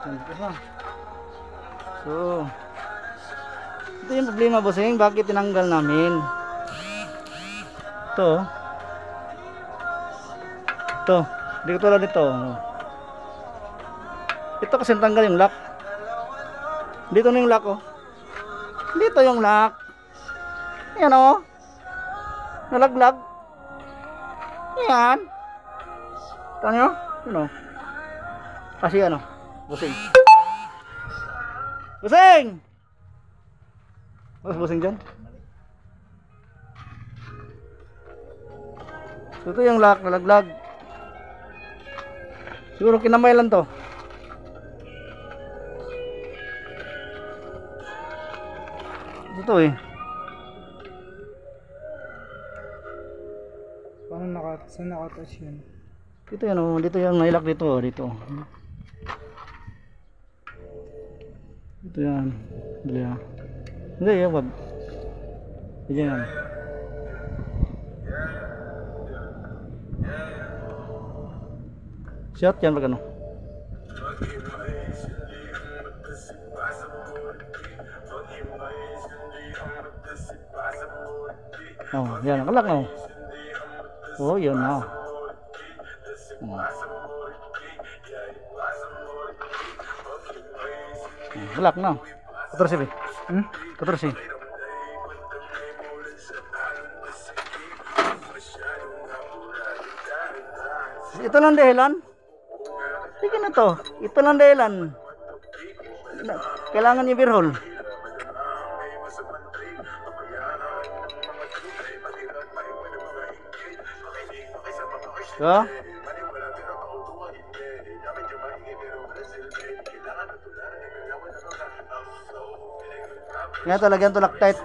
Ha? So, ito yung problema, bossing. Bakit tinanggal namin? Ito. Ito. Hindi ko tulad dito. Ito kasi tanggal yung lock. Dito na yung lock, oh. Dito yung lock. Yan, oh. Nalaglag. Yan. Ito nyo? Yun, oh. Kasi ano? Busing. Busing! Mas busing dyan. So, ito yung lock, nalaglag. Siguro kinamay lang to. Ito eh. Paano saan nakatouch yun? Dito yan, oh. Dito yung nailak dito, oh. Dito. Ito yan. Hindi yan. Hindi yan, wag. Hindi yan. Shot yan pag ano. Oh, yan. Nakalak na, oh. Oh, yun na. Galak na. 14 ba? 14. Ito lang dahilan. Sige na to. Ito lang dahilan. Kailangan yung beer hole. So, nga to, lagyan to Loctite.